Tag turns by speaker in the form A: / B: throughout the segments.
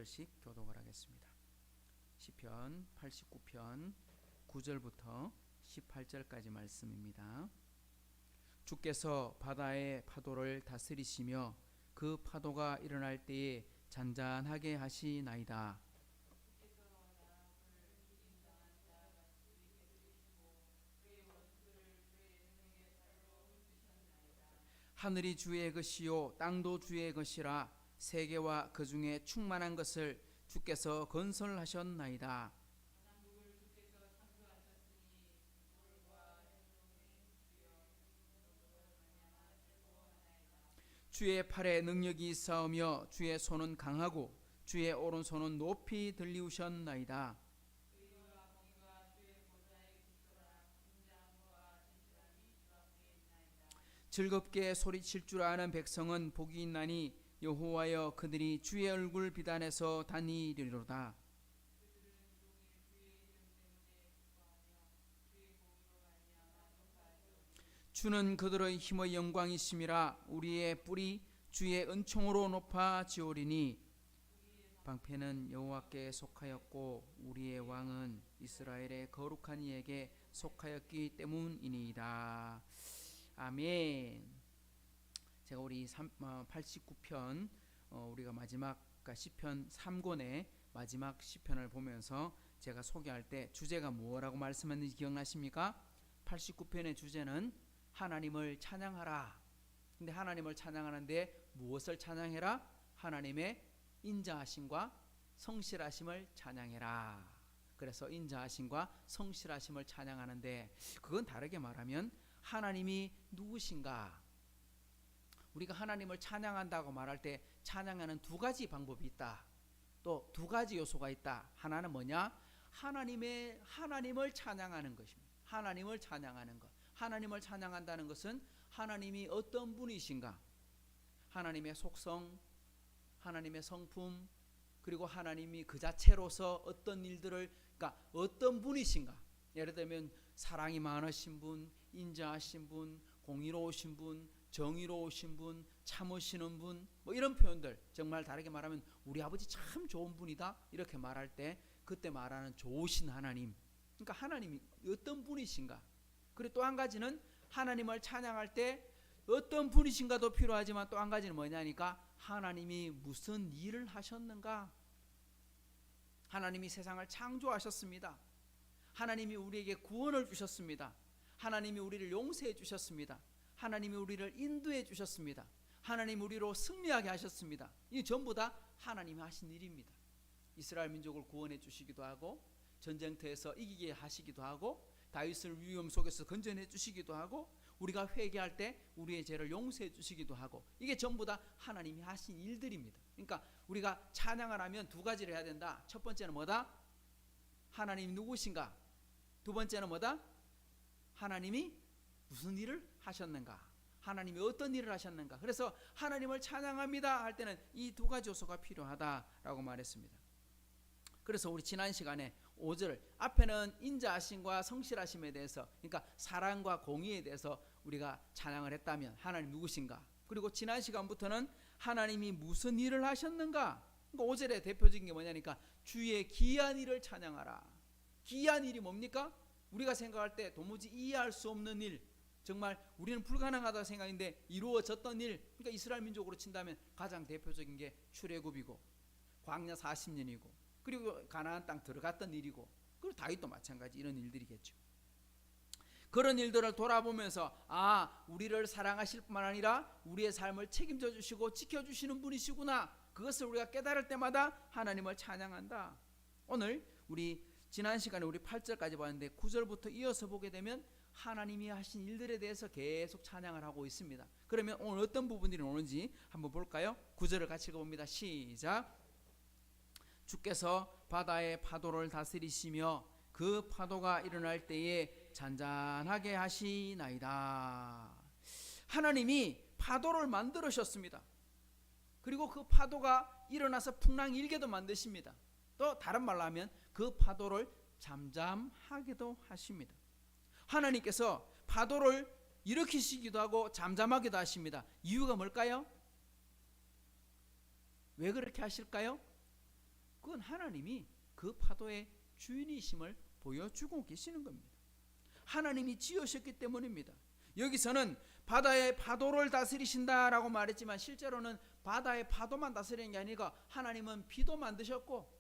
A: 구절씩 교독을 하겠습니다. 시편 89편 9절부터 18절까지 말씀입니다. 주께서 바다의 파도를 다스리시며 그 파도가 일어날 때에 잔잔하게 하시나이다. 하늘이 주의 것이요 땅도 주의 것이라. 세계와 그 중에 충만한 것을 주께서 건설하셨나이다. 주의 팔에 능력이 있사오며 주의 손은 강하고 주의 오른손은 높이 들리우셨나이다. 즐겁게 소리칠 줄 아는 백성은 복이 있나니 여호와여 그들이 주의 얼굴 비단에서 다니리로다. 주는 그들의 힘의 영광이심이라. 우리의 뿔이 주의 은총으로 높아지오리니. 방패는 여호와께 속하였고 우리의 왕은 이스라엘의 거룩한 이에게 속하였기 때문이니이다. 아멘. 제가 우리 89편 우리가 마지막 시편 3권의 마지막 시편을 보면서 제가 소개할 때 주제가 뭐라고 말씀했는지 기억나십니까? 89편의 주제는 하나님을 찬양하라. 근데 하나님을 찬양하는데 무엇을 찬양해라? 하나님의 인자하심과 성실하심을 찬양해라. 그래서 인자하심과 성실하심을 찬양하는데, 그건 다르게 말하면 하나님이 누구신가? 우리가 하나님을 찬양한다고 말할 때 찬양하는 두 가지 방법이 있다. 또 두 가지 요소가 있다. 하나는 뭐냐? 하나님을 찬양하는 것입니다. 하나님을 찬양하는 것. 하나님을 찬양한다는 것은 하나님이 어떤 분이신가? 하나님의 속성, 하나님의 성품, 그리고 하나님이 그 자체로서 어떤 일들을, 그러니까 어떤 분이신가? 예를 들면 사랑이 많으신 분, 인자하신 분, 공의로우신 분, 정의로우신 분, 참으시는 분, 뭐 이런 표현들, 정말 다르게 말하면 우리 아버지 참 좋은 분이다 이렇게 말할 때 그때 말하는 좋으신 하나님, 그러니까 하나님이 어떤 분이신가. 그리고 또 한 가지는 하나님을 찬양할 때 어떤 분이신가도 필요하지만 또 한 가지는 뭐냐니까 하나님이 무슨 일을 하셨는가. 하나님이 세상을 창조하셨습니다. 하나님이 우리에게 구원을 주셨습니다. 하나님이 우리를 용서해 주셨습니다. 하나님이 우리를 인도해 주셨습니다. 하나님이 우리로 승리하게 하셨습니다. 이 전부 다 하나님이 하신 일입니다. 이스라엘 민족을 구원해 주시기도 하고 전쟁터에서 이기게 하시기도 하고 다윗을 위험 속에서 건져내 주시기도 하고 우리가 회개할 때 우리의 죄를 용서해 주시기도 하고, 이게 전부 다 하나님이 하신 일들입니다. 그러니까 우리가 찬양을 하면 두 가지를 해야 된다. 첫 번째는 뭐다? 하나님이 누구신가? 두 번째는 뭐다? 하나님이 무슨 일을 하셨는가? 하나님이 어떤 일을 하셨는가? 그래서 하나님을 찬양합니다 할 때는 이 두 가지 요소가 필요하다라고 말했습니다. 그래서 우리 지난 시간에 5절 앞에는 인자하심과 성실하심에 대해서, 그러니까 사랑과 공의에 대해서 우리가 찬양을 했다면 하나님 누구신가? 그리고 지난 시간부터는 하나님이 무슨 일을 하셨는가? 그러니까 5절의 대표적인 게 뭐냐니까 주의 기이한 일을 찬양하라. 기이한 일이 뭡니까? 우리가 생각할 때 도무지 이해할 수 없는 일, 정말 우리는 불가능하다고 생각인데 이루어졌던 일. 그러니까 이스라엘 민족으로 친다면 가장 대표적인 게 출애굽이고 광야 40년이고 그리고 가나안 땅 들어갔던 일이고, 그리고 다윗도 마찬가지 이런 일들이겠죠. 그런 일들을 돌아보면서 우리를 사랑하실 뿐만 아니라 우리의 삶을 책임져 주시고 지켜주시는 분이시구나, 그것을 우리가 깨달을 때마다 하나님을 찬양한다. 오늘 우리 지난 시간에 우리 8절까지 봤는데 9절부터 이어서 보게 되면 하나님이 하신 일들에 대해서 계속 찬양을 하고 있습니다. 그러면 오늘 어떤 부분들이 오는지 한번 볼까요? 9절을 같이 읽어봅니다. 시작. 주께서 바다의 파도를 다스리시며 그 파도가 일어날 때에 잔잔하게 하시나이다. 하나님이 파도를 만들으셨습니다. 그리고 그 파도가 일어나서 풍랑 일게도 만드십니다. 또 다른 말로 하면 그 파도를 잠잠하게도 하십니다. 하나님께서 파도를 일으키시기도 하고 잠잠하기도 하십니다. 이유가 뭘까요? 왜 그렇게 하실까요? 그건 하나님이 그 파도의 주인이심을 보여주고 계시는 겁니다. 하나님이 지으셨기 때문입니다. 여기서는 바다의 파도를 다스리신다라고 말했지만 실제로는 바다의 파도만 다스리는 게 아니라 하나님은 비도 만드셨고,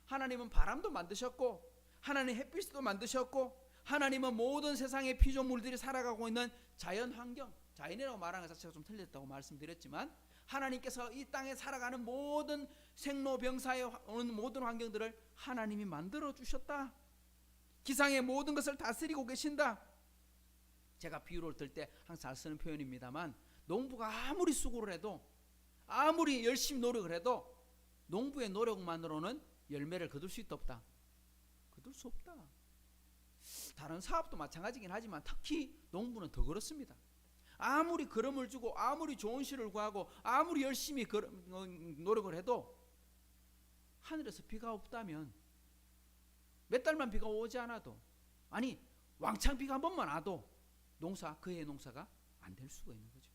A: 하나님은 바람도 만드셨고, 하나님 햇빛도 만드셨고, 하나님은 모든 세상의 피조물들이 살아가고 있는 자연 환경, 자연이라고 말하는 것 자체가 좀 틀렸다고 말씀드렸지만, 하나님께서 이 땅에 살아가는 모든 생로병사에 오는 모든 환경들을 하나님이 만들어 주셨다. 기상의 모든 것을 다스리고 계신다. 제가 비유를 들 때 항상 잘 쓰는 표현입니다만, 농부가 아무리 수고를 해도, 아무리 열심히 노력을 해도 농부의 노력만으로는 열매를 거둘 수 있다 없다? 거둘 수 없다. 다른 사업도 마찬가지긴 하지만 특히 농부는 더 그렇습니다. 아무리 걸음을 주고 아무리 좋은 씨를 구하고 아무리 열심히 노력을 해도 하늘에서 비가 없다면, 몇 달만 비가 오지 않아도, 아니 왕창 비가 한 번만 와도 그의 농사가 안 될 수가 있는 거죠.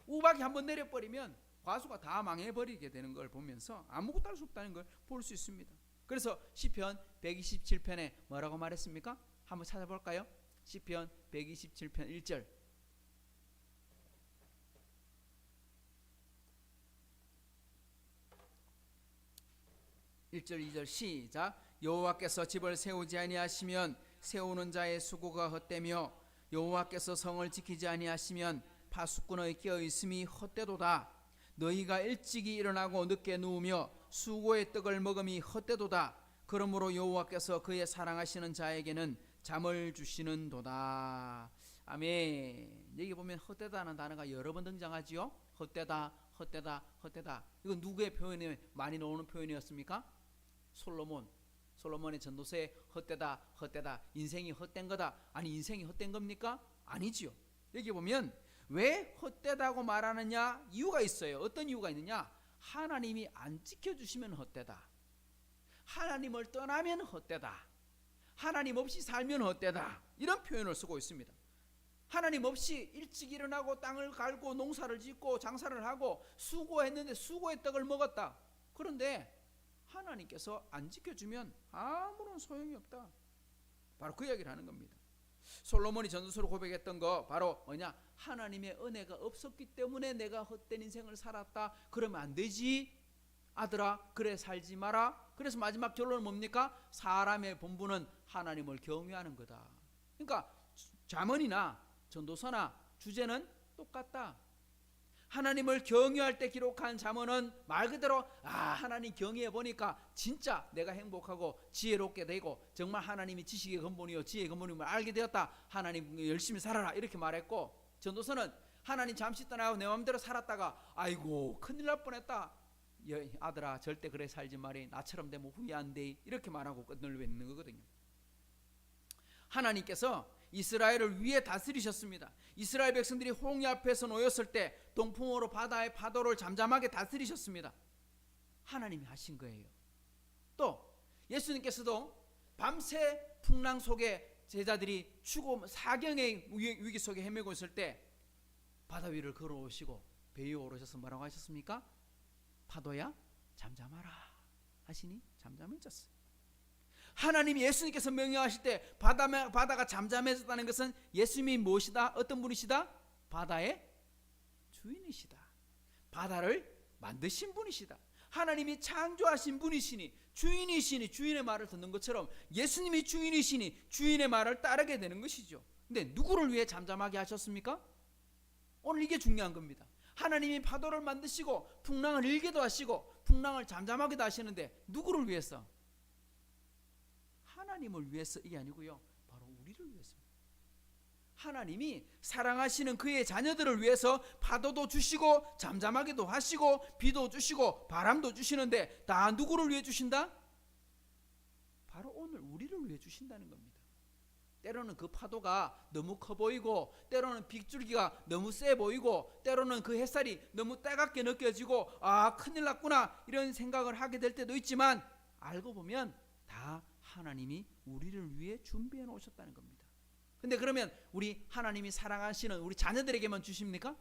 A: 우박이 한번 내려버리면 과수가 다 망해버리게 되는 걸 보면서 아무것도 할 수 없다는 걸 볼 수 있습니다. 그래서 시편 127편에 뭐라고 말했습니까? 한번 찾아볼까요? 시편 127편 1절. 1절 2절 시작. 여호와께서 집을 세우지 아니하시면 세우는 자의 수고가 헛되며 여호와께서 성을 지키지 아니하시면 파수꾼의 깨어 있음이 헛되도다. 너희가 일찍이 일어나고 늦게 누우며 수고의 떡을 먹음이 헛되도다. 그러므로 여호와께서 그의 사랑하시는 자에게는 잠을 주시는도다. 아멘. 여기 보면 헛되다는 단어가 여러 번 등장하지요. 헛되다, 헛되다, 헛되다. 이건 누구의 표현이 많이 나오는 표현이었습니까? 솔로몬의 전도서에 헛되다, 헛되다, 인생이 헛된 거다. 아니 인생이 헛된 겁니까? 아니지요. 여기 보면 왜 헛되다고 말하느냐 이유가 있어요. 어떤 이유가 있느냐? 하나님이 안 지켜주시면 헛되다, 하나님을 떠나면 헛되다, 하나님 없이 살면 헛되다, 이런 표현을 쓰고 있습니다. 하나님 없이 일찍 일어나고 땅을 갈고 농사를 짓고 장사를 하고 수고했는데 수고의 떡을 먹었다. 그런데 하나님께서 안 지켜주면 아무런 소용이 없다. 바로 그 이야기를 하는 겁니다. 솔로몬이 전도서로 고백했던 거 바로 뭐냐? 하나님의 은혜가 없었기 때문에 내가 헛된 인생을 살았다. 그러면 안 되지. 아들아 그래 살지 마라. 그래서 마지막 결론은 뭡니까? 사람의 본분은 하나님을 경외하는 거다. 그러니까 잠언이나 전도서나 주제는 똑같다. 하나님을 경외할 때 기록한 잠언은 말 그대로 하나님 경외해 보니까 진짜 내가 행복하고 지혜롭게 되고 정말 하나님이 지식의 근본이요 지혜의 근본임을 알게 되었다. 하나님 열심히 살아라 이렇게 말했고, 전도서는 하나님 잠시 떠나고 내 마음대로 살았다가 아이고 큰일 날 뻔했다. 아들아 절대 그래 살지 말이. 나처럼 되면 후회한대. 이렇게 말하고 끝내는 거거든요. 하나님께서 이스라엘을 위해 다스리셨습니다. 이스라엘 백성들이 홍해 앞에서 놓였을 때 동풍으로 바다의 파도를 잠잠하게 다스리셨습니다. 하나님이 하신 거예요. 또 예수님께서도 밤새 풍랑 속에 제자들이 죽음 사경의 위기 속에 헤매고 있을 때 바다 위를 걸어오시고 배 위에 오르셔서 뭐라고 하셨습니까? 파도야 잠잠하라 하시니 잠잠해졌어요. 하나님이 예수님께서 명령하실 때 바다가 잠잠해졌다는 것은 예수님이 무엇이다? 어떤 분이시다? 바다의 주인이시다. 바다를 만드신 분이시다. 하나님이 창조하신 분이시니 주인이시니 주인의 말을 듣는 것처럼 예수님이 주인이시니 주인의 말을 따르게 되는 것이죠. 근데 누구를 위해 잠잠하게 하셨습니까? 오늘 이게 중요한 겁니다. 하나님이 파도를 만드시고 풍랑을 일게도 하시고 풍랑을 잠잠하게도 하시는데 누구를 위해서? 하나님을 위해서 이게 아니고요, 바로 우리를 위해서입니다. 하나님이 사랑하시는 그의 자녀들을 위해서 파도도 주시고 잠잠하게도 하시고 비도 주시고 바람도 주시는데 다 누구를 위해 주신다? 바로 오늘 우리를 위해 주신다는 겁니다. 때로는 그 파도가 너무 커 보이고 때로는 빗줄기가 너무 세 보이고 때로는 그 햇살이 너무 따갑게 느껴지고 큰일 났구나 이런 생각을 하게 될 때도 있지만 알고 보면 다 하나님이 우리를 위해 준비해 놓으셨다는 겁니다. 근데 그러면 우리 하나님이 사랑하시는 우리 자녀들에게만 주십니까?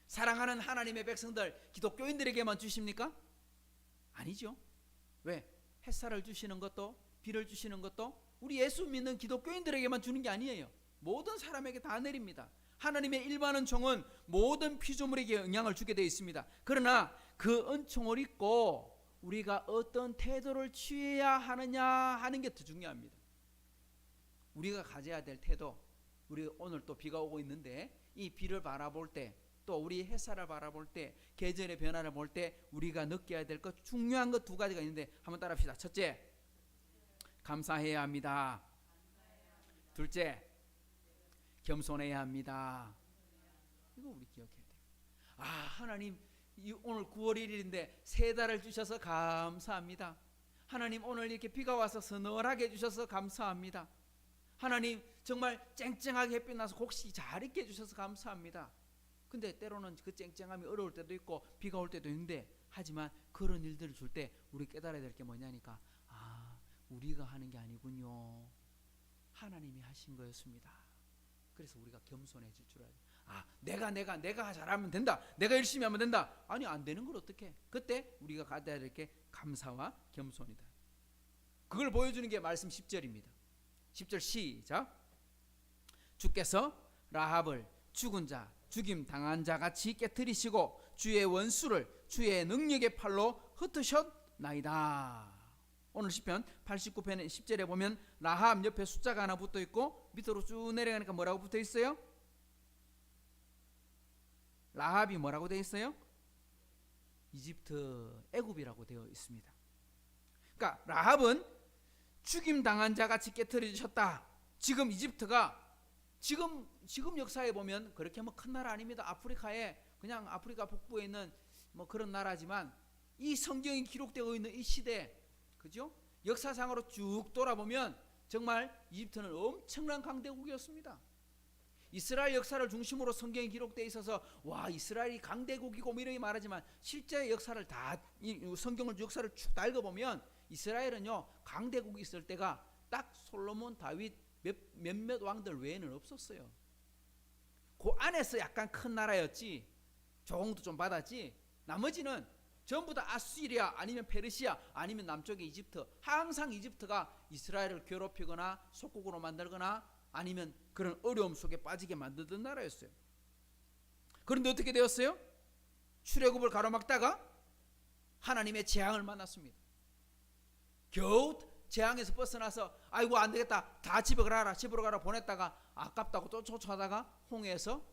A: 사랑하는 하나님의 백성들 기독교인들에게만 주십니까? 아니죠. 왜? 햇살을 주시는 것도 비를 주시는 것도 우리 예수 믿는 기독교인들에게만 주는 게 아니에요. 모든 사람에게 다 내립니다. 하나님의 일반 은총은 모든 피조물에게 영향을 주게 되어 있습니다. 그러나 그 은총을 잊고 우리가 어떤 태도를 취해야 하느냐 하는 게 더 중요합니다. 우리가 가져야 될 태도, 우리 오늘 또 비가 오고 있는데 이 비를 바라볼 때, 또 우리 햇살을 바라볼 때, 계절의 변화를 볼 때 우리가 느껴야 될 것, 중요한 것 두 가지가 있는데 한번 따라합시다. 첫째, 감사해야 합니다. 둘째, 겸손해야 합니다. 이거 우리 기억해야 돼요. 아, 하나님 오늘 9월 1일인데 세 달을 주셔서 감사합니다. 하나님 오늘 이렇게 비가 와서 서늘하게 해주셔서 감사합니다. 하나님 정말 쨍쨍하게 햇빛 나서 곡식 잘 익게 해주셔서 감사합니다. 근데 때로는 그 쨍쨍함이 어려울 때도 있고 비가 올 때도 있는데, 하지만 그런 일들을 줄 때 우리 깨달아야 될 게 뭐냐니까, 아, 우리가 하는 게 아니군요. 하나님이 하신 거였습니다. 그래서 우리가 겸손해질 줄 알아요. 아, 내가 잘하면 된다, 내가 열심히 하면 된다. 아니, 안 되는 걸 어떻게? 그때 우리가 가져야 될 게 감사와 겸손이다. 그걸 보여주는 게 말씀 10절입니다 10절 시작. 주께서 라합을 죽은 자, 죽임 당한 자 같이 깨뜨리시고 주의 원수를 주의 능력의 팔로 흩으셨나이다. 오늘 시편 89편의 10절에 보면 라합 옆에 숫자가 하나 붙어 있고 밑으로 쭉 내려가니까 뭐라고 붙어 있어요? 라합이 뭐라고 되어 있어요? 이집트, 애굽이라고 되어 있습니다. 그러니까 라합은 죽임 당한 자 같이 깨트려주셨다. 지금 이집트가 지금 역사에 보면 그렇게 뭐 큰 나라 아닙니다. 아프리카에, 그냥 아프리카 북부에 있는 뭐 그런 나라지만 이 성경이 기록되어 있는 이 시대, 그죠? 역사상으로 쭉 돌아보면 정말 이집트는 엄청난 강대국이었습니다. 이스라엘 역사를 중심으로 성경이 기록되어 있어서 와, 이스라엘이 강대국이고 뭐 이렇게 말하지만 실제 역사를 다, 성경을 역사를 쭉 다 읽어보면 이스라엘은요 강대국이 있을 때가 딱 솔로몬, 다윗 몇몇 왕들 외에는 없었어요. 그 안에서 약간 큰 나라였지, 조공도 좀 받았지, 나머지는 전부 다 아시리아 아니면 페르시아 아니면 남쪽의 이집트, 항상 이집트가 이스라엘을 괴롭히거나 속국으로 만들거나 아니면 그런 어려움 속에 빠지게 만들던 나라였어요. 그런데 어떻게 되었어요? 출애굽을 가로막다가 하나님의 재앙을 만났습니다. 겨우 재앙에서 벗어나서 아이고 안 되겠다, 다 집으로 가라 보냈다가 아깝다고 또 쫓아다가 홍해에서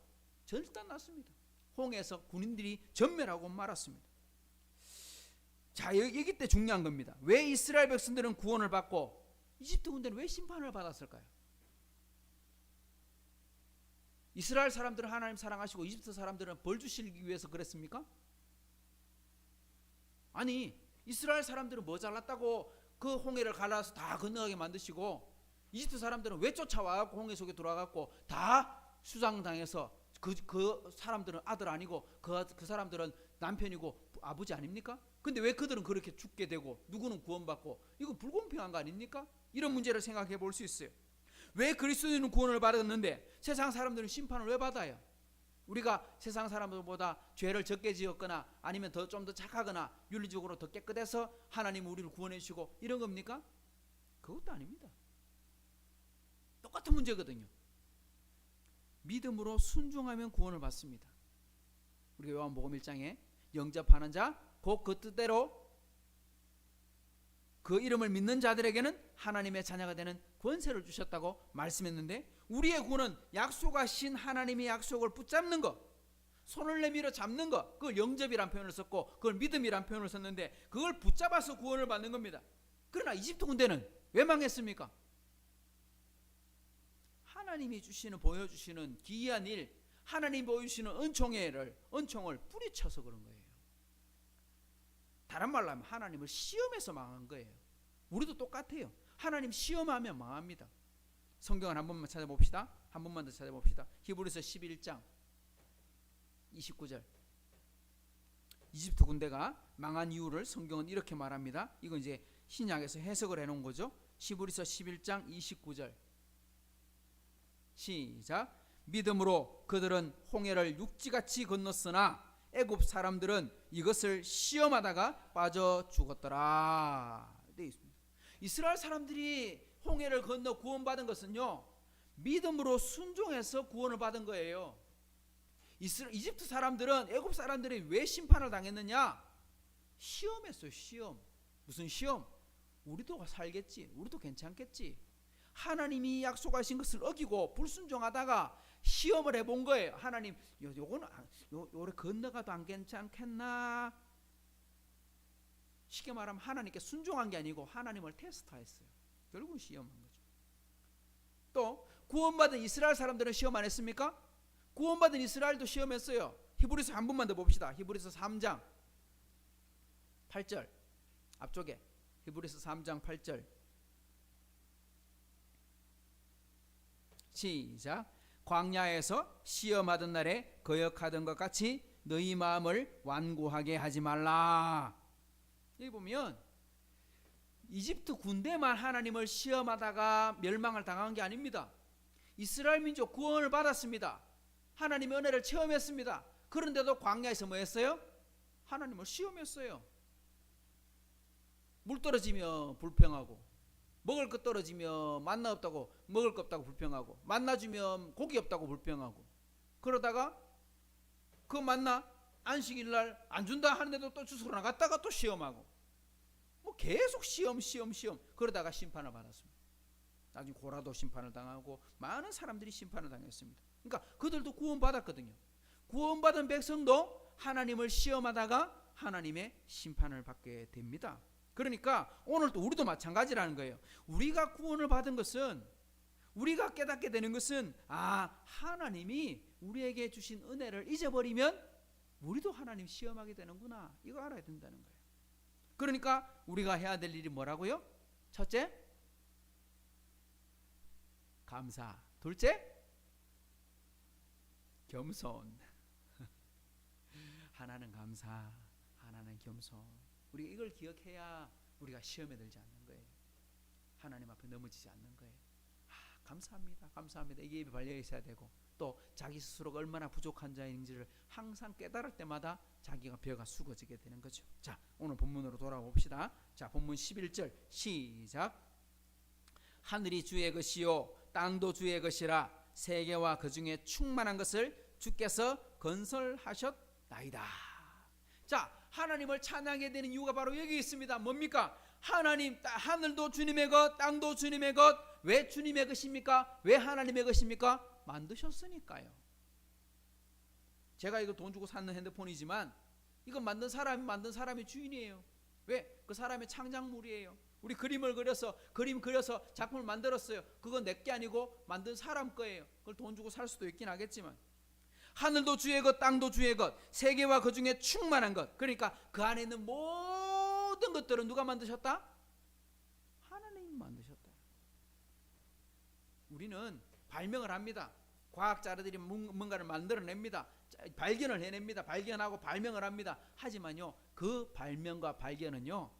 A: 절단 났습니다. 홍해에서 군인들이 전멸하고 말았습니다. 자, 여기 때 중요한 겁니다. 왜 이스라엘 백성들은 구원을 받고 이집트 군대는 왜 심판을 받았을까요? 이스라엘 사람들은 하나님 사랑하시고 이집트 사람들은 벌 주시기 위해서 그랬습니까? 아니, 이스라엘 사람들은 뭐 잘났다고 그 홍해를 갈라서 다 건너가게 만드시고, 이집트 사람들은 왜 쫓아와갖고 홍해 속에 들어와갖고 다 수장당해서 그 사람들은 아들 아니고 그 사람들은 남편이고 아버지 아닙니까? 근데 왜 그들은 그렇게 죽게 되고 누구는 구원받고, 이거 불공평한 거 아닙니까? 이런 문제를 생각해 볼 수 있어요. 왜 그리스도인은 구원을 받았는데 세상 사람들은 심판을 왜 받아요? 우리가 세상 사람들보다 죄를 적게 지었거나 아니면 좀 더 착하거나 윤리적으로 더 깨끗해서 하나님 우리를 구원해 주시고 이런 겁니까? 그것도 아닙니다. 똑같은 문제거든요. 믿음으로 순종하면 구원을 받습니다. 우리 요한복음 1장에 영접하는 자 곧 그 뜻대로 그 이름을 믿는 자들에게는 하나님의 자녀가 되는 권세를 주셨다고 말씀했는데, 우리의 구원은 약속하신 하나님의 약속을 붙잡는 것, 손을 내밀어 잡는 것, 그걸 영접이란 표현을 썼고 그걸 믿음이란 표현을 썼는데 그걸 붙잡아서 구원을 받는 겁니다. 그러나 이집트 군대는 왜 망했습니까? 하나님이 보여주시는 기이한 일, 하나님이 보여주시는 은총을 뿌리쳐서 그런 거예요. 다른 말로 하면 하나님을 시험해서 망한 거예요. 우리도 똑같아요. 하나님 시험하면 망합니다. 성경을 한 번만 찾아봅시다. 한 번만 더 찾아봅시다. 히브리서 11장 29절. 이집트 군대가 망한 이유를 성경은 이렇게 말합니다. 이건 이제 신약에서 해석을 해놓은 거죠. 히브리서 11장 29절 시작. 믿음으로 그들은 홍해를 육지같이 건넜으나 애굽 사람들은 이것을 시험하다가 빠져 죽었더라 되어 있습니다. 이스라엘 사람들이 홍해를 건너 구원받은 것은요, 믿음으로 순종해서 구원을 받은 거예요. 이집트 사람들은, 애굽 사람들이 왜 심판을 당했느냐? 시험했어요. 시험. 무슨 시험? 우리도 살겠지, 우리도 괜찮겠지. 하나님이 약속하신 것을 어기고 불순종하다가 시험을 해본 거예요. 하나님, 요거는 요래 건너가도 안 괜찮겠나? 쉽게 말하면 하나님께 순종한 게 아니고 하나님을 테스트했어요. 결국은 시험한 거죠. 또 구원받은 이스라엘 사람들은 시험 안 했습니까? 구원받은 이스라엘도 시험했어요. 히브리서 한 번만 더 봅시다. 히브리서 3장 8절 앞쪽에 히브리서 3장 8절 시작. 광야에서 시험하던 날에 거역하던 것 같이 너희 마음을 완고하게 하지 말라. 여기 보면 이집트 군대만 하나님을 시험하다가 멸망을 당한 게 아닙니다. 이스라엘 민족 구원을 받았습니다. 하나님의 은혜를 체험했습니다. 그런데도 광야에서 뭐 했어요? 하나님을 시험했어요. 물 떨어지면 불평하고, 먹을 것 떨어지면 만나 없다고, 먹을 거 없다고 불평하고, 만나 주면 고기 없다고 불평하고, 그러다가 그 만나 안식일날 안 준다 하는데도 또 주스러 나갔다가 또 시험하고, 뭐 계속 시험 그러다가 심판을 받았습니다. 나중에 고라도 심판을 당하고 많은 사람들이 심판을 당했습니다. 그러니까 그들도 구원받았거든요. 구원받은 백성도 하나님을 시험하다가 하나님의 심판을 받게 됩니다. 그러니까 오늘도 우리도 마찬가지라는 거예요. 우리가 구원을 받은 것은, 우리가 깨닫게 되는 것은, 하나님이 우리에게 주신 은혜를 잊어버리면 우리도 하나님 시험하게 되는구나, 이거 알아야 된다는 거예요. 그러니까 우리가 해야 될 일이 뭐라고요? 첫째, 감사. 둘째, 겸손. 하나는 감사, 하나는 겸손. 우리가 이걸 기억해야 우리가 시험에 들지 않는 거예요. 하나님 앞에 넘어지지 않는 거예요. 감사합니다, 감사합니다, 이게 입에 발려 있어야 되고, 또 자기 스스로가 얼마나 부족한 자인지를 항상 깨달을 때마다 자기가 벼가 숙어지게 되는 거죠. 자, 오늘 본문으로 돌아봅시다. 자, 본문 11절 시작. 하늘이 주의 것이요 땅도 주의 것이라 세계와 그 중에 충만한 것을 주께서 건설하셨나이다. 자, 하나님을 찬양하게 되는 이유가 바로 여기 있습니다. 뭡니까? 하나님, 하늘도 주님의 것, 땅도 주님의 것. 왜 주님의 것입니까? 왜 하나님의 것입니까? 만드셨으니까요. 제가 이거 돈 주고 샀는 핸드폰이지만 이거 만든 사람이 주인이에요. 왜? 그 사람의 창작물이에요. 우리 그림을 그려서 작품을 만들었어요. 그건 내게 아니고 만든 사람 거예요. 그걸 돈 주고 살 수도 있긴 하겠지만, 하늘도 주의 것, 땅도 주의 것, 세계와 그 중에 충만한 것. 그러니까 그 안에 있는 모든 것들은 누가 만드셨다? 하나님이 만드셨다. 우리는 발명을 합니다. 과학자들이 뭔가를 만들어냅니다. 발견을 해냅니다. 발견하고 발명을 합니다. 하지만요, 그 발명과 발견은요,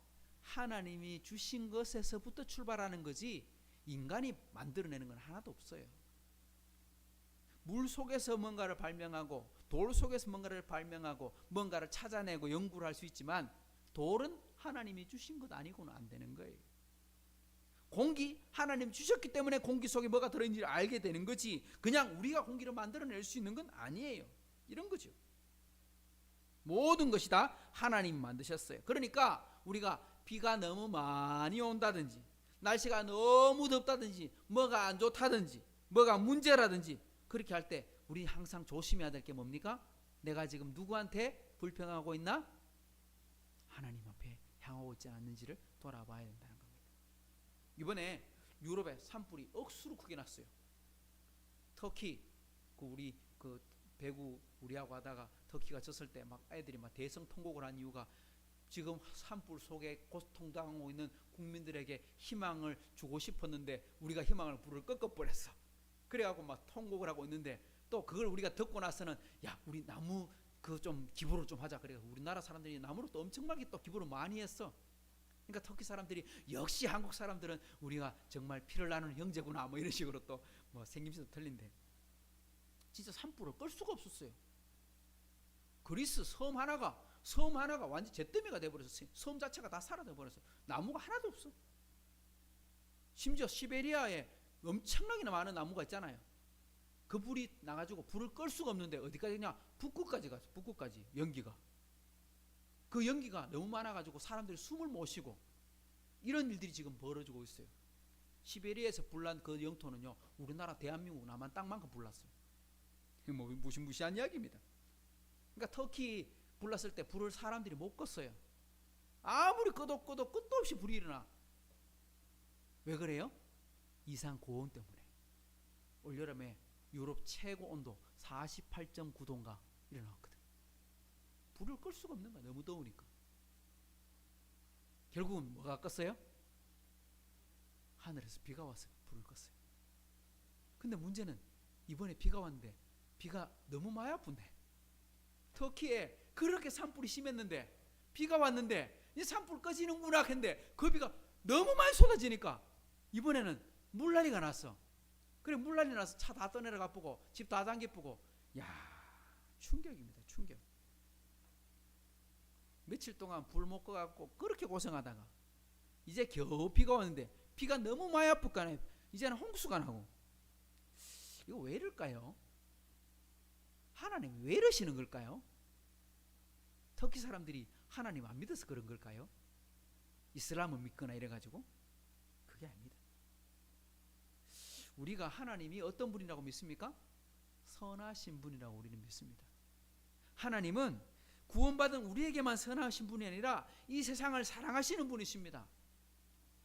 A: 하나님이 주신 것에서부터 출발하는 거지 인간이 만들어내는 건 하나도 없어요. 물 속에서 뭔가를 발명하고 돌 속에서 뭔가를 발명하고 뭔가를 찾아내고 연구를 할 수 있지만 돌은 하나님이 주신 것 아니고는 안 되는 거예요. 공기 하나님 주셨기 때문에 공기 속에 뭐가 들어있는지 알게 되는 거지, 그냥 우리가 공기를 만들어낼 수 있는 건 아니에요. 이런 거죠. 모든 것이 다 하나님이 만드셨어요. 그러니까 우리가 비가 너무 많이 온다든지, 날씨가 너무 덥다든지, 뭐가 안 좋다든지, 뭐가 문제라든지, 그렇게 할 때 우리 항상 조심해야 될 게 뭡니까? 내가 지금 누구한테 불평하고 있나? 하나님 앞에 향하고 있지 않는지를 돌아봐야 된다는 겁니다. 이번에 유럽에 산불이 억수로 크게 났어요. 터키, 우리 배구 우리하고 하다가 터키가 졌을 때 막 애들이 막 대성통곡을 한 이유가, 지금 산불 속에 고통당하고 있는 국민들에게 희망을 주고 싶었는데 우리가 희망을 불을 꺾어버렸어. 그래갖고 막 통곡을 하고 있는데, 또 그걸 우리가 듣고 나서는 야, 우리 나무 좀 기부를 좀 하자. 그래서 우리나라 사람들이 나무로 또 엄청나게 또 기부를 많이 했어. 그러니까 터키 사람들이 역시 한국 사람들은 우리가 정말 피를 나누는 형제구나, 뭐 이런 식으로 또 뭐 생김새도 틀린데, 진짜 산불을 끌 수가 없었어요. 그리스 섬 하나가 완전 잿더미가 돼버렸어. 섬 자체가 다 사라져 버렸어. 나무가 하나도 없어. 심지어 시베리아에 엄청나게 많은 나무가 있잖아요. 그 불이 나가지고 불을 끌 수가 없는데 어디까지냐? 북극까지 갔어. 북극까지 연기가. 그 연기가 너무 많아가지고 사람들이 숨을 못 쉬고 이런 일들이 지금 벌어지고 있어요. 시베리아에서 불난 그 영토는요, 우리나라 대한민국 남한 땅만큼 불났어요. 뭐 무시무시한 이야기입니다. 그러니까 터키 불났을 때 불을 사람들이 못 껐어요. 아무리 꺼도 끝도 없이 불이 일어나. 왜 그래요? 이상 고온 때문에. 올여름에 유럽 최고 온도 48.9도인가 일어났거든. 불을 끌 수가 없는 거야. 너무 더우니까. 결국은 뭐가 껐어요? 하늘에서 비가 와서 불을 껐어요. 근데 문제는 이번에 비가 왔는데 비가 너무 많이 아픈데, 터키에 그렇게 산불이 심했는데 비가 왔는데 이제 산불 꺼지는구나 했는데 그 비가 너무 많이 쏟아지니까 이번에는 물난리가 났어. 그래 물난리 나서 차 다 떠내려가 보고 집 다 잠겨 보고, 야, 충격입니다. 충격. 며칠 동안 불 못 꺼갖고 그렇게 고생하다가 이제 겨우 비가 오는데 비가 너무 많이 아프니까 이제는 홍수가 나고. 이거 왜 이럴까요? 하나님 왜 이러시는 걸까요? 터키 사람들이 하나님 안 믿어서 그런 걸까요? 이슬람을 믿거나 이래가지고? 그게 아닙니다. 우리가 하나님이 어떤 분이라고 믿습니까? 선하신 분이라고 우리는 믿습니다. 하나님은 구원받은 우리에게만 선하신 분이 아니라 이 세상을 사랑하시는 분이십니다.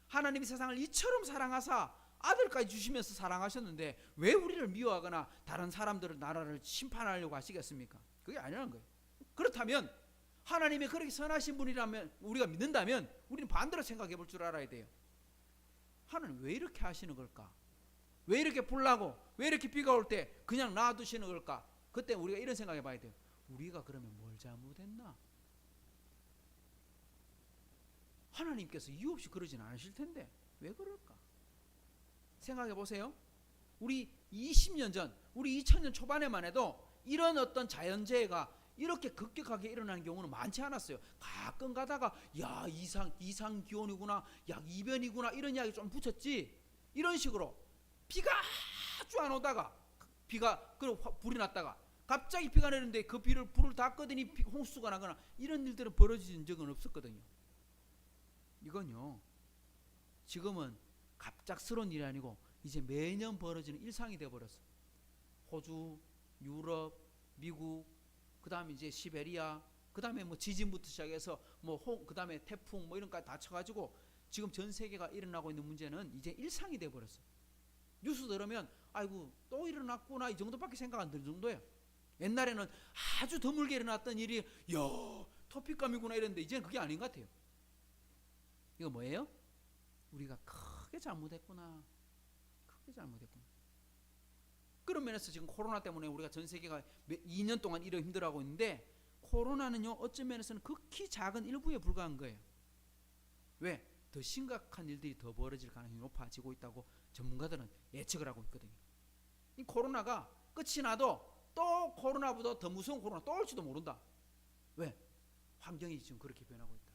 A: 하나님이 세상을 이처럼 사랑하사 아들까지 주시면서 사랑하셨는데 왜 우리를 미워하거나 다른 사람들을 나라를 심판하려고 하시겠습니까? 그게 아니라는 거예요. 그렇다면 하나님이 그렇게 선하신 분이라면 우리가 믿는다면 우리는 반대로 생각해 볼 줄 알아야 돼요. 하나님 왜 이렇게 하시는 걸까? 왜 이렇게 불나고 왜 이렇게 비가 올 때 그냥 놔두시는 걸까? 그때 우리가 이런 생각해 봐야 돼요. 우리가 그러면 뭘 잘못했나? 하나님께서 이유 없이 그러진 않으실 텐데 왜 그럴까? 생각해 보세요. 우리 20년 전, 우리 2000년 초반에만 해도 이런 어떤 자연재해가 이렇게 급격하게 일어나는 경우는 많지 않았어요. 가끔 가다가 야 이상 기온이구나, 야 이변이구나 이런 이야기 좀 붙였지. 이런 식으로 비가 아주 안 오다가 비가 불이 났다가 갑자기 비가 내리는데 그 불을 다 끄더니 홍수가 나거나 이런 일들은 벌어진 적은 없었거든요. 이건요, 지금은 갑작스러운 일이 아니고 이제 매년 벌어지는 일상이 되어버렸어. 호주, 유럽, 미국, 그 다음에 이제 시베리아, 그 다음에 뭐 지진부터 시작해서 그 다음에 태풍 이런 거까지 다 쳐가지고 지금 전 세계가 일어나고 있는 문제는 이제 일상이 되어버렸어. 뉴스 들으면 아이고 또 일어났구나 이 정도밖에 생각 안 들 정도예요. 옛날에는 아주 드물게 일어났던 일이 야 토픽감이구나 이랬는데 이제는 그게 아닌 것 같아요. 이거 뭐예요? 우리가 크게 잘못했구나. 크게 잘못했구나. 그런 면에서 지금 코로나 때문에 우리가 전 세계가 2년 동안 이렇게 힘들어하고 있는데 코로나는요 어떤 면에서는 극히 작은 일부에 불과한 거예요. 왜? 더 심각한 일들이 더 벌어질 가능성이 높아지고 있다고 전문가들은 예측을 하고 있거든요. 이 코로나가 끝이 나도 또 코로나보다 더 무서운 코로나 또 올지도 모른다. 왜? 환경이 지금 그렇게 변하고 있다.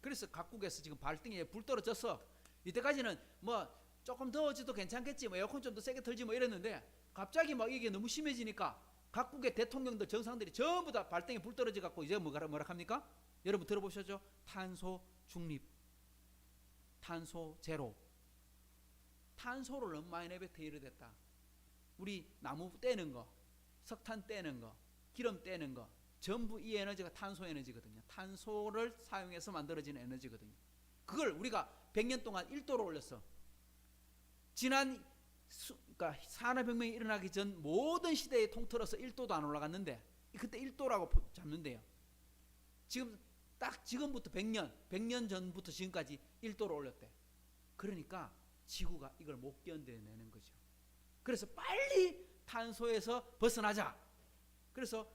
A: 그래서 각국에서 지금 발등에 불 떨어져서 이때까지는 뭐 조금 더워져도 괜찮겠지, 뭐 에어컨 좀 더 세게 틀지 뭐 이랬는데 갑자기 막 이게 너무 심해지니까 각국의 대통령들 정상들이 전부 다 발등에 불 떨어져 갖고 이제 뭐라 합니까? 여러분 들어보셨죠? 탄소 중립, 탄소 제로. 탄소를 너무 많이 내뱉어 이르됐다. 우리 나무 떼는 거, 석탄 떼는 거, 기름 떼는 거 전부 이 에너지가 탄소 에너지거든요. 탄소를 사용해서 만들어지는 에너지거든요. 그걸 우리가 100년 동안 1도로 올렸어. 지난 그러니까 산업혁명이 일어나기 전 모든 시대에 통틀어서 1도도 안 올라갔는데 그때 1도라고 잡는데요. 지금 딱 지금부터 100년 전부터 지금까지 1도로 올렸대. 그러니까 지구가 이걸 못 견뎌내는 거죠. 그래서 빨리 탄소에서 벗어나자. 그래서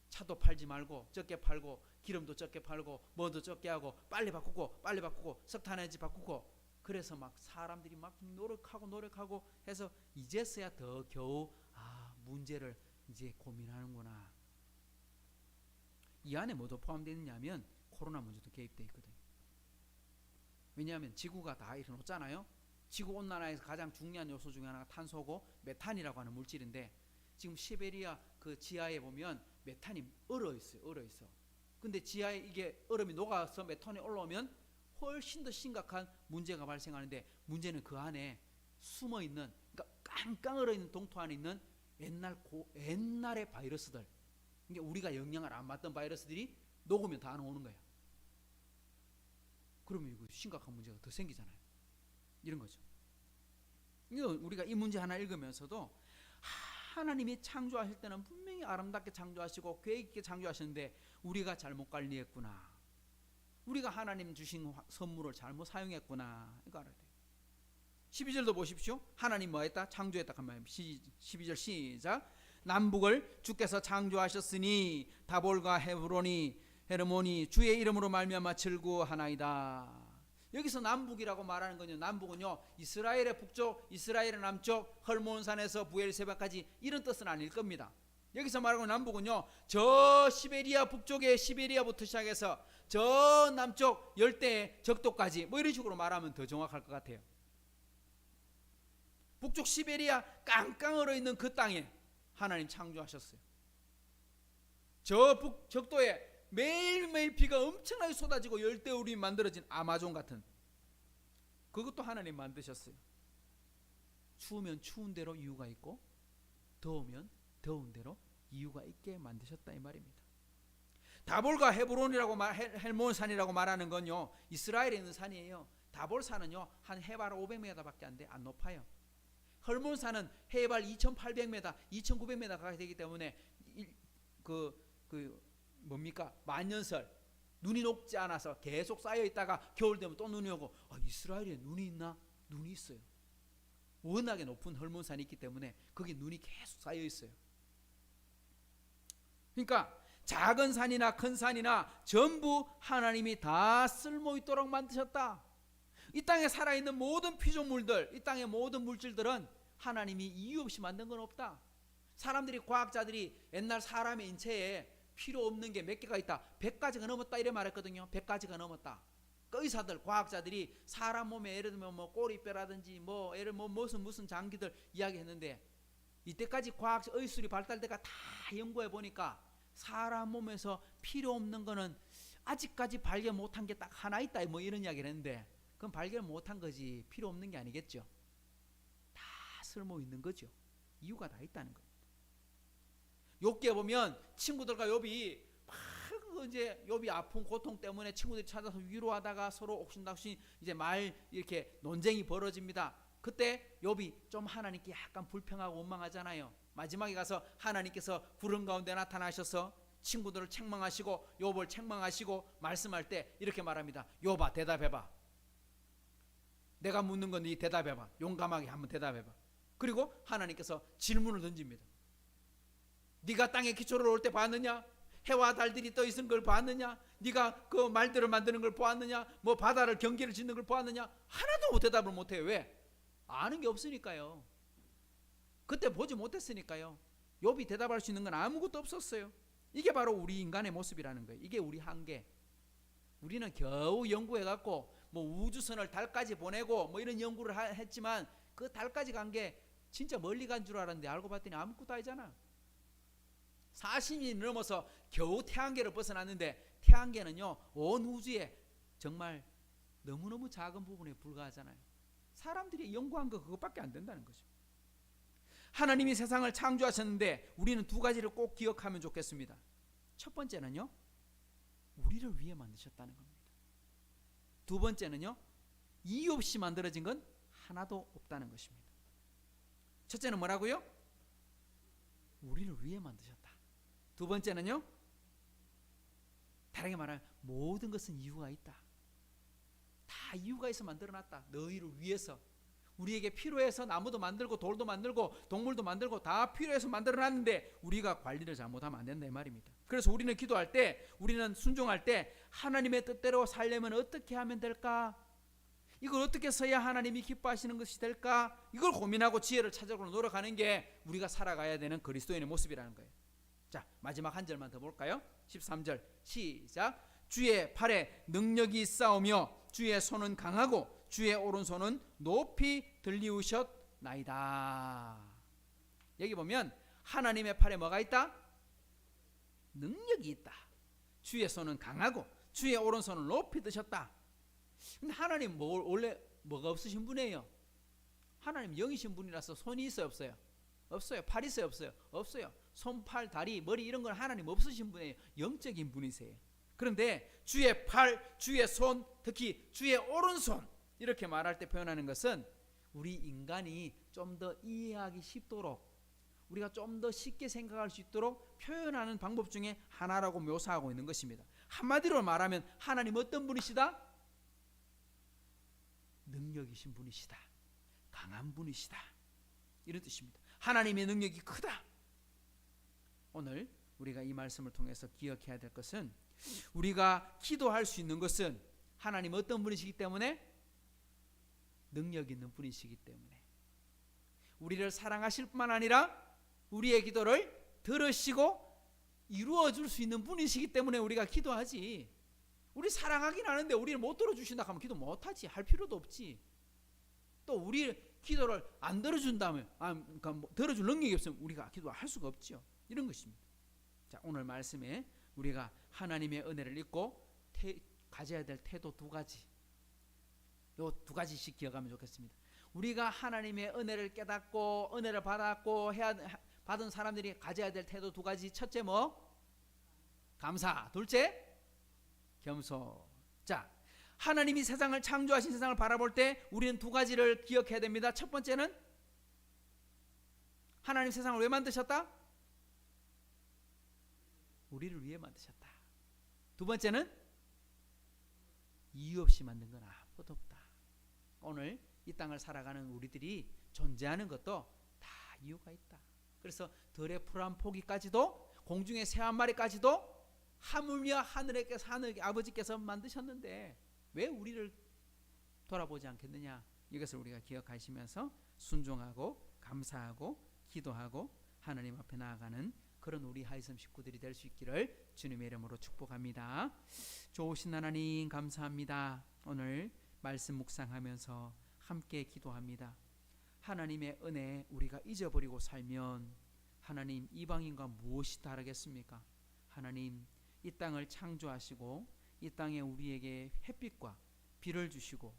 A: 차도 팔지 말고 적게 팔고 기름도 적게 팔고 뭐도 적게 하고 빨리 바꾸고 석탄 에너지 바꾸고, 그래서 막 사람들이 막 노력하고 해서 이제서야 더 겨우 문제를 이제 고민하는구나. 이 안에 뭐도 포함되어 있냐면 코로나 문제도 개입되어 있거든요. 왜냐하면 지구가 다 일어났잖아요. 지구온난화에서 가장 중요한 요소 중에 하나가 탄소고 메탄이라고 하는 물질인데, 지금 시베리아 그 지하에 보면 메탄이 얼어 있어요. 근데 지하에 이게 얼음이 녹아서 메탄이 올라오면 훨씬 더 심각한 문제가 발생하는데, 문제는 그 안에 숨어 있는, 그러니까 깡깡 얼어 있는 동토 안에 있는 옛날의 바이러스들, 이게 우리가 영향을 안 받던 바이러스들이 녹으면 다 나오는 거예요. 그러면 이거 심각한 문제가 더 생기잖아요. 이런 거죠. 우리가 이 문제 하나 읽으면서도 하나님이 창조하실 때는 분명히 아름답게 창조하시고 계획 있게 창조하셨는데 우리가 잘못 관리했구나, 우리가 하나님 주신 선물을 잘못 사용했구나, 이거 알아야 돼요. 12절도 보십시오. 하나님 뭐 했다? 창조했다. 12절 시작. 남북을 주께서 창조하셨으니 다볼과 헤르몬이 주의 이름으로 말미암아 즐거워하나이다. 여기서 남북이라고 말하는 건요, 남북은요 이스라엘의 북쪽, 이스라엘의 남쪽, 헐몬산에서 부엘세바까지 이런 뜻은 아닐 겁니다. 여기서 말하는 남북은요, 저 시베리아 북쪽의 시베리아부터 시작해서 저 남쪽 열대 적도까지, 뭐 이런 식으로 말하면 더 정확할 것 같아요. 북쪽 시베리아 깡깡 얼어 있는 그 땅에 하나님 창조하셨어요. 저 북적도에 매일매일 비가 엄청나게 쏟아지고 열대우림이 만들어진 아마존 같은, 그것도 하나님 만드셨어요. 추우면 추운 대로 이유가 있고 더우면 더운 대로 이유가 있게 만드셨다, 이 말입니다. 다볼과 헤브론이라고 헬몬산이라고 말하는 건요, 이스라엘에 있는 산이에요. 다볼산은요 한 해발 500m밖에 안 높아요. 헐몬산은 해발 2800m, 2900m가 되기 때문에 뭡니까? 만년설, 눈이 녹지 않아서 계속 쌓여 있다가 겨울 되면 또 눈이 오고, 이스라엘에 눈이 있나? 눈이 있어요. 워낙에 높은 헐몬산이 있기 때문에 거기 눈이 계속 쌓여 있어요. 그러니까 작은 산이나 큰 산이나 전부 하나님이 다 쓸모 있도록 만드셨다. 이 땅에 살아있는 모든 피조물들, 이 땅의 모든 물질들은 하나님이 이유 없이 만든 건 없다. 사람들이, 과학자들이 옛날 사람의 인체에 필요 없는 게 몇 개가 있다, 100가지가 넘었다 이래 말했거든요. 100가지가 넘었다. 그 의사들, 과학자들이 사람 몸에 예를 들면 뭐 꼬리뼈라든지 뭐 예를 무슨 장기들 이야기했는데, 이때까지 과학 의술이 발달돼가 다 연구해 보니까 사람 몸에서 필요 없는 거는 아직까지 발견 못한 게 딱 하나 있다, 뭐 이런 이야기를 했는데, 그건 발견 못한 거지 필요 없는 게 아니겠죠. 다 쓸모 있는 거죠. 이유가 다 있다는 거예요. 욥기에 보면 친구들과 욥이 이제 욥이 아픈 고통 때문에 친구들이 찾아서 위로하다가 서로 옥신각신 이제 말 이렇게 논쟁이 벌어집니다. 그때 욥이 좀 하나님께 약간 불평하고 원망하잖아요. 마지막에 가서 하나님께서 구름 가운데 나타나셔서 친구들을 책망하시고 욥을 책망하시고 말씀할 때 이렇게 말합니다. 욥아, 대답해봐. 내가 묻는 건 네 대답해봐. 용감하게 한번 대답해봐. 그리고 하나님께서 질문을 던집니다. 네가 땅에 기초를 올 때 봤느냐? 해와 달들이 떠 있는 걸 봤느냐? 네가 그 말들을 만드는 걸 보았느냐? 뭐 바다를 경계를 짓는 걸 보았느냐? 하나도 대답을 못해요. 왜? 아는 게 없으니까요. 그때 보지 못했으니까요. 욥이 대답할 수 있는 건 아무것도 없었어요. 이게 바로 우리 인간의 모습이라는 거예요. 이게 우리 한계. 우리는 겨우 연구해갖고 뭐 우주선을 달까지 보내고 뭐 이런 연구를 했지만 그 달까지 간 게 진짜 멀리 간 줄 알았는데 알고 봤더니 아무것도 아니잖아. 40년이 넘어서 겨우 태양계를 벗어났는데 태양계는요 온 우주에 정말 너무너무 작은 부분에 불과하잖아요. 사람들이 연구한 거 그것밖에 안 된다는 거죠. 하나님이 세상을 창조하셨는데 우리는 두 가지를 꼭 기억하면 좋겠습니다. 첫 번째는요, 우리를 위해 만드셨다는 겁니다. 두 번째는요, 이유 없이 만들어진 건 하나도 없다는 것입니다. 첫째는 뭐라고요? 우리를 위해 만드셨다. 두 번째는요, 다르게 말하면 모든 것은 이유가 있다. 다 이유가 있어 만들어놨다. 너희를 위해서. 우리에게 필요해서 나무도 만들고 돌도 만들고 동물도 만들고 다 필요해서 만들어놨는데 우리가 관리를 잘못하면 안 된다, 이 말입니다. 그래서 우리는 기도할 때, 우리는 순종할 때 하나님의 뜻대로 살려면 어떻게 하면 될까? 이걸 어떻게 써야 하나님이 기뻐하시는 것이 될까? 이걸 고민하고 지혜를 찾아보려 노력하는 게 우리가 살아가야 되는 그리스도인의 모습이라는 거예요. 자, 마지막 한 절만 더 볼까요? 13절 시작. 주의 팔에 능력이 있사오며 주의 손은 강하고 주의 오른손은 높이 들리우셨나이다. 여기 보면 하나님의 팔에 뭐가 있다? 능력이 있다. 주의 손은 강하고 주의 오른손은 높이 드셨다. 근데 하나님 원래 뭐가 없으신 분이에요? 하나님 영이신 분이라서 손이 있어요, 없어요? 없어요. 팔 있어요, 없어요? 없어요. 손, 팔, 다리, 머리 이런 건 하나님 없으신 분이에요. 영적인 분이세요. 그런데 주의 팔, 주의 손, 특히 주의 오른손 이렇게 말할 때 표현하는 것은 우리 인간이 좀 더 이해하기 쉽도록, 우리가 좀 더 쉽게 생각할 수 있도록 표현하는 방법 중에 하나라고 묘사하고 있는 것입니다. 한마디로 말하면 하나님 어떤 분이시다? 능력이신 분이시다. 강한 분이시다. 이런 뜻입니다. 하나님의 능력이 크다. 오늘 우리가 이 말씀을 통해서 기억해야 될 것은, 우리가 기도할 수 있는 것은 하나님 어떤 분이시기 때문에? 능력 있는 분이시기 때문에. 우리를 사랑하실 뿐만 아니라 우리의 기도를 들으시고 이루어 줄 수 있는 분이시기 때문에 우리가 기도하지. 우리 사랑하긴 하는데 우리를 못 들어주신다 하면 기도 못하지. 할 필요도 없지. 또 우리 기도를 안 들어준다면, 그러니까 들어줄 능력이 없으면 우리가 기도할 수가 없죠. 이런 것입니다. 자, 오늘 말씀에 우리가 하나님의 은혜를 잊고 가져야 될 태도 두 가지, 요 두 가지씩 기억하면 좋겠습니다. 우리가 하나님의 은혜를 깨닫고 은혜를 받았고 받은 사람들이 가져야 될 태도 두 가지. 첫째 뭐? 감사. 둘째 겸손. 자, 하나님이 세상을 창조하신 세상을 바라볼 때 우리는 두 가지를 기억해야 됩니다. 첫 번째는 하나님 세상을 왜 만드셨다? 우리를 위해 만드셨다. 두 번째는 이유 없이 만든 건 아무것도 없다. 오늘 이 땅을 살아가는 우리들이 존재하는 것도 다 이유가 있다. 그래서 들의 풀 한 포기까지도, 공중의 새 한 마리까지도 하물며 하늘 아버지께서 만드셨는데 왜 우리를 돌아보지 않겠느냐. 이것을 우리가 기억하시면서 순종하고 감사하고 기도하고 하나님 앞에 나아가는 그런 우리 하이섬 식구들이 될 수 있기를 주님의 이름으로 축복합니다. 좋으신 하나님 감사합니다. 오늘 말씀 묵상하면서 함께 기도합니다. 하나님의 은혜 우리가 잊어버리고 살면 하나님 이방인과 무엇이 다르겠습니까? 하나님 이 땅을 창조하시고 이 땅에 우리에게 햇빛과 비를 주시고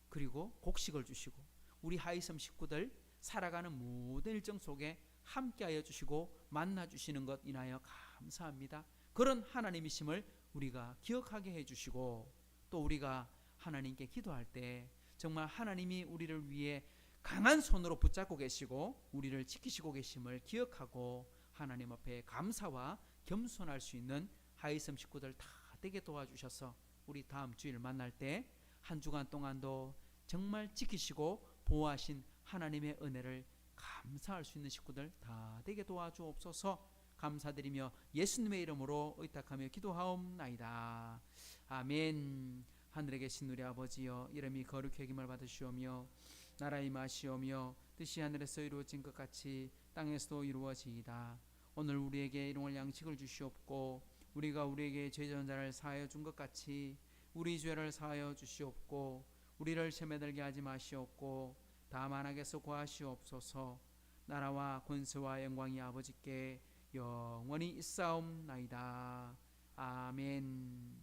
A: 그리고 곡식을 주시고 우리 하이섬 식구들 살아가는 모든 일정 속에 함께하여 주시고 만나주시는 것 인하여 감사합니다. 그런 하나님이심을 우리가 기억하게 해주시고, 또 우리가 하나님께 기도할 때 정말 하나님이 우리를 위해 강한 손으로 붙잡고 계시고 우리를 지키시고 계심을 기억하고 하나님 앞에 감사와 겸손할 수 있는 하이섬 식구들 다 되게 도와주셔서 우리 다음 주일 만날 때 한 주간 동안도 정말 지키시고 보호하신 하나님의 은혜를 감사할 수 있는 식구들 다 되게 도와주옵소서. 감사드리며 예수님의 이름으로 의탁하며 기도하옵나이다. 아멘. 하늘에 계신 우리 아버지여, 이름이 거룩히 여김을 받으시오며 나라 임하시오며 뜻이 하늘에서 이루어진 것 같이 땅에서도 이루어지이다. 오늘 우리에게 일용할 양식을 주시옵고 우리가 우리에게 죄전 자를 사하여 준 것 같이 우리 죄를 사하여 주시옵고 우리를 시험에 들게 하지 마시옵고 다만 악에서 구하시옵소서. 나라와 권세와 영광이 아버지께 영원히 있사옵나이다. 아멘.